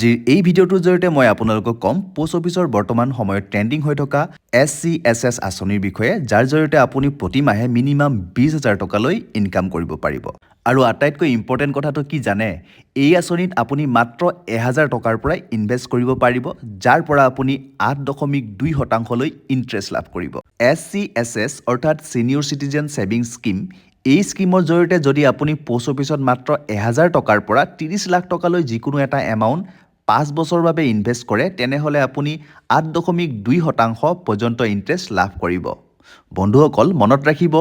আজিৰ এই ভিডিঅ'টোৰ জৰিয়তে মই আপোনালোকক কম পোষ্ট অফিচৰ বৰ্তমান সময়ত ট্ৰেন্ডিং হৈ থকা SCSS আঁচনিৰ বিষয়ে যাৰ জৰিয়তে আপুনি প্ৰতি মাহে মিনিমাম 20,000 টকালৈ ইনকাম কৰিব পাৰিব আৰু আটাইতকৈ ইম্পৰ্টেণ্ট কথাটো কি জানে এই আঁচনিত আপুনি মাত্ৰ 1000 টকাৰ পৰা ইনভেষ্ট কৰিব পাৰিব যাৰ পৰা আপুনি 8.2% লৈ ইন্টাৰেষ্ট লাভ কৰিব SCSS অৰ্থাৎ সিনিয়ৰ সিটিজেন সেভিংছ স্কিম এই স্কিমৰ জৰিয়তে যদি আপুনি পোষ্ট অফিচত মাত্ৰ 1000 টকাৰ পৰা 30 লাখ টকালৈ যিকোনো এটা এমাউণ্ট 5 বছৰৰ বাবে ইনভেষ্ট কৰে তেনেহলে আপুনি 8.2% পৰ্যন্ত ইন্টাৰেষ্ট লাভ কৰিব বন্ধুসকল মনত ৰাখিব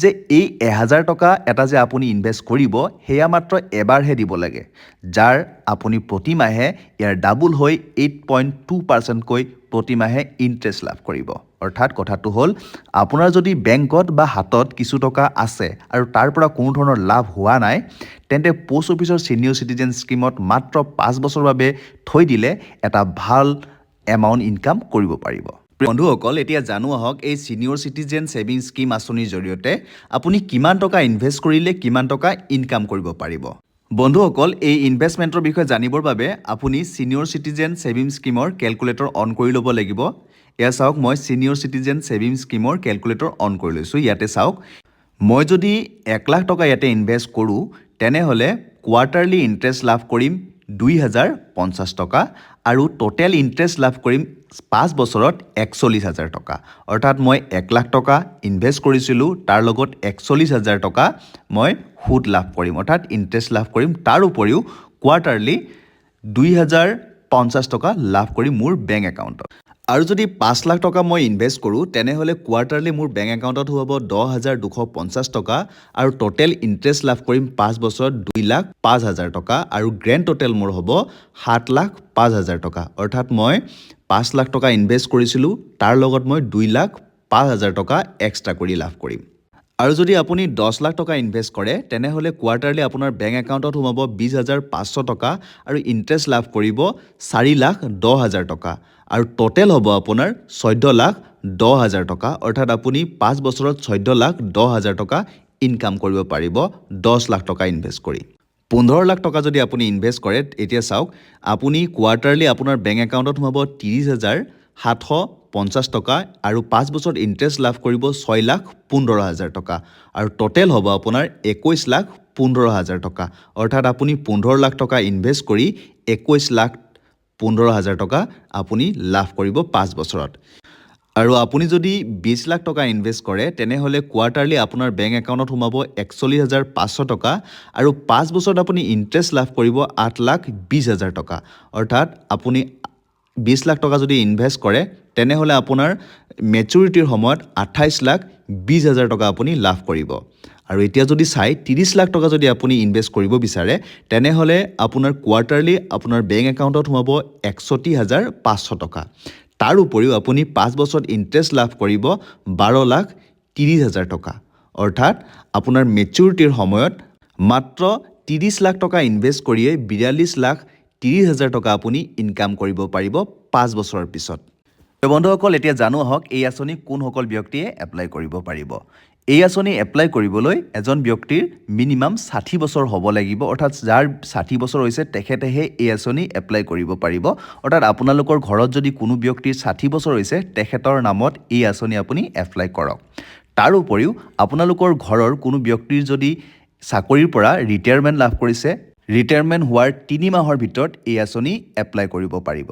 যে এই 1000 টকা এটা যে আপুনি ইনভেষ্ট কৰিব হেয়া মাত্ৰ এবাৰহে দিব লাগে যাৰ আপুনি প্ৰতি মাহে ইয়াৰ ডাবল হৈ 8.2% কৈ প্ৰতি মাহে ইন্টাৰেষ্ট লাভ কৰিব অৰ্থাৎ কথাটো হ'ল আপোনাৰ যদি বেংকত বা হাতত কিছু টকা আছে আৰু তাৰ পৰা কোনো ধৰণৰ লাভ হোৱা নাই তেন্তে পোষ্ট অফিচৰ সিনিয়ৰ সিটিজেন স্কিমত মাত্ৰ 5 বছৰৰ বাবে থৈ দিলে এটা ভাল এমাউণ্ট ইনকাম কৰিব পাৰিব বন্ধুসকল এতিয়া জানো আহক এই সিনিয়ৰ সিটিজেন সেভিংছ স্কিম আঁচনিৰ জৰিয়তে আপুনি কিমান টকা ইনভেষ্ট কৰিলে কিমান টকা ইনকাম কৰিব পাৰিব বন্ধুসকল এই ইনভেষ্টমেণ্টৰ বিষয়ে জানিবৰ বাবে আপুনি সিনিয়ৰ সিটিজেন সেভিংছ স্কিমৰ ক্যালকুলেটৰ অন কৰি ল'ব লাগিব এয়া চাওক মই সিনিয়ৰ সিটিজেন সেভিংছ স্কিমৰ ক্যালকুলেটৰ অন কৰি লৈছো ইয়াতে চাওক মই যদি 1 লাখ টকা ইয়াতে ইনভেষ্ট কৰো তেনেহলে কোৱাৰ্টাৰলি ইন্টাৰেষ্ট লাভ কৰিম 2050 টকা আৰু টোটেল ইন্টাৰেষ্ট লাভ কৰিম 5 বছৰত 41000 টকা অৰ্থাৎ মই 1 লাখ টকা ইনভেষ্ট কৰিছিলো তাৰ লগত 41000 টকা মই সুদ লাভ কৰিম অৰ্থাৎ ইন্টাৰেষ্ট লাভ কৰিম তাৰ উপৰিও কোৱাৰ্টাৰলি 2050 টকা লাভ কৰিম মোৰ বেংক একাউণ্টত আৰু যদি 5 লাখ টকা মই ইনভেষ্ট কৰো তেনেহলে কোৱাৰ্টাৰলি মোৰ বেংক একাউণ্টত হ'ব 10250 টকা আৰু টোটেল ইন্টাৰেষ্ট লাভ কৰিম 5 বছৰত 2,05,000 টকা আৰু গ্ৰেণ্ড টোটেল মোৰ হ'ব 7,05,000 টকা অৰ্থাৎ মই 5 লাখ টকা ইনভেষ্ট কৰিছিলো তাৰ লগত মই 2,05,000 টকা এক্সট্ৰা কৰি লাভ কৰিম আৰু যদি আপুনি 10 লাখ টকা ইনভেষ্ট কৰে তেনেহলে কোৱাৰ্টাৰলি আপোনাৰ বেংক একাউণ্টত হ'ব 20,500 টকা আৰু ইন্টাৰেষ্ট লাভ কৰিব 4,10,000 টকা আৰু টোটেল হ'ব আপোনাৰ 14,10,000 টকা অৰ্থাৎ আপুনি 5 বছৰত 14,10,000 টকা ইনকাম কৰিব পাৰিব 10 লাখ টকা ইনভেষ্ট কৰি 15 লাখ টকা যদি আপুনি ইনভেষ্ট কৰে এতিয়া চাওক আপুনি কোৱাৰ্টাৰলি আপোনাৰ বেংক একাউণ্টত হ'ব 30,750 টকা আৰু 5 বছৰত ইন্টাৰেষ্ট লাভ কৰিব 6,15,000 টকা আৰু টোটেল হ'ব আপোনাৰ 21,15,000 টকা অৰ্থাৎ আপুনি 15 লাখ টকা ইনভেষ্ট কৰি 21,15,000 টকা আপুনি লাভ কৰিব 5 বছৰত আৰু আপুনি যদি 20 লাখ টকা ইনভেষ্ট কৰে তেনেহলে কোৱাৰ্টাৰলি আপোনাৰ বেংক একাউণ্টত সোমাব 41,500 টকা আৰু 5 বছৰত আপুনি ইন্টাৰেষ্ট লাভ কৰিব 8,20,000 টকা অৰ্থাৎ আপুনি 20 লাখ টকা যদি ইনভেষ্ট কৰে তেনেহলে আপোনাৰ মেচুৰিটিৰ সময়ত 28,20,000 টকা আপুনি লাভ কৰিব আৰু এতিয়া যদি চাই 30 লাখ টকা যদি আপুনি ইনভেষ্ট কৰিব বিচাৰে তেনেহলে আপোনাৰ কোৱাৰ্টাৰলি আপোনাৰ বেংক একাউণ্টত সোমাব 61,500 টকা তাৰ উপৰিও আপুনি 5 বছৰত ইন্টাৰেষ্ট লাভ কৰিব 12,30,000 টকা অৰ্থাৎ আপোনাৰ মেচুৰিটিৰ সময়ত মাত্ৰ 30 লাখ টকা ইনভেষ্ট কৰিয়ে 42,30,000 টকা আপুনি ইনকাম কৰিব পাৰিব 5 বছৰৰ পিছত বন্ধুসকল এতিয়া জানো আহক এই আঁচনি কোনসকল ব্যক্তিয়ে এপ্লাই কৰিব পাৰিব এই আঁচনি এপ্লাই কৰিবলৈ এজন ব্যক্তিৰ মিনিমাম 60 বছৰ হ'ব লাগিব অৰ্থাৎ যাৰ 60 বছৰ হৈছে তেখেতেহে এই আঁচনি এপ্লাই কৰিব পাৰিব অৰ্থাৎ আপোনালোকৰ ঘৰত যদি কোনো ব্যক্তিৰ 60 বছৰ হৈছে তেখেতৰ নামত এই আঁচনি আপুনি এপ্লাই কৰক তাৰ উপৰিও আপোনালোকৰ ঘৰৰ কোনো ব্যক্তিৰ যদি চাকৰিৰ পৰা ৰিটায়াৰমেণ্ট লাভ কৰিছে ৰিটায়াৰমেণ্ট হোৱাৰ 3 মাহৰ ভিতৰত এই আঁচনি এপ্লাই কৰিব পাৰিব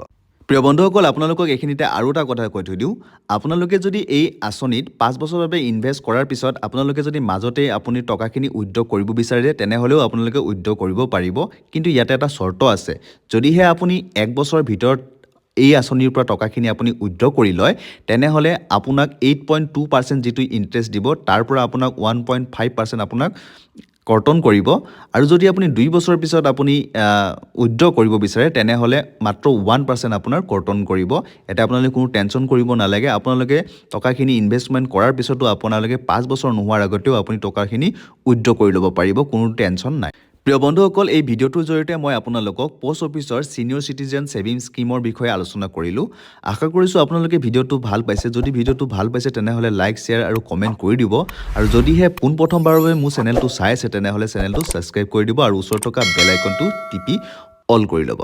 প্ৰিয় বন্ধুসকল আপোনালোকক এইখিনিতে আৰু এটা কথা কৈ থৈ দিওঁ আপোনালোকে যদি এই আঁচনিত 5 বছৰৰ বাবে ইনভেষ্ট কৰাৰ পিছত আপোনালোকে যদি মাজতে আপুনি টকাখিনি উইথড্ৰ কৰিব বিচাৰে তেনেহলেও আপোনালোকে উইথড্ৰ কৰিব পাৰিব কিন্তু ইয়াতে এটা চৰ্ত আছে যদিহে আপুনি 1 বছৰৰ ভিতৰত এই আঁচনিৰ পৰা টকাখিনি আপুনি উইথড্ৰ কৰি লয় তেনেহলে আপোনাক 8.2% যিটো ইন্টাৰেষ্ট দিব তাৰ পৰা আপোনাক 1.5% আপোনাক কৰ্তন কৰিব আৰু যদি আপুনি 2 বছৰৰ পিছত আপুনি উইথড্ৰ কৰিব বিচাৰে তেনেহলে মাত্ৰ 1% আপোনাৰ কৰ্তন কৰিব এটা আপোনালোকে কোনো টেনচন কৰিব নালাগে আপোনালোকে টকাখিনি ইনভেষ্টমেণ্ট কৰাৰ পিছতো আপোনালোকে 5 বছৰ নোহোৱাৰ আগতেও আপুনি টকাখিনি উইথড্ৰ কৰি ল'ব পাৰিব কোনো টেনচন নাই প্ৰিয় বন্ধুসকল এই ভিডিঅ'টোৰ জৰিয়তে মই আপোনালোকক পোষ্ট অফিচৰ সিনিয়ৰ সিটিজেন সেভিংছ স্কিমৰ বিষয়ে আলোচনা কৰিলো আশা কৰিছো আপোনালোকে ভিডিঅ'টো ভাল পাইছে যদি ভিডিঅ'টো ভাল পাইছে তেনেহলে লাইক শেয়াৰ আৰু কমেন্ট কৰি দিব আৰু যদিহে পোন প্ৰথমবাৰৰ বাবে মোৰ চেনেলটো চাই আছে তেনেহলে চেনেলটো সাবস্ক্ৰাইব কৰি দিব আৰু ওচৰত থকা বেল আইকনটো টিপি অল কৰি ল'ব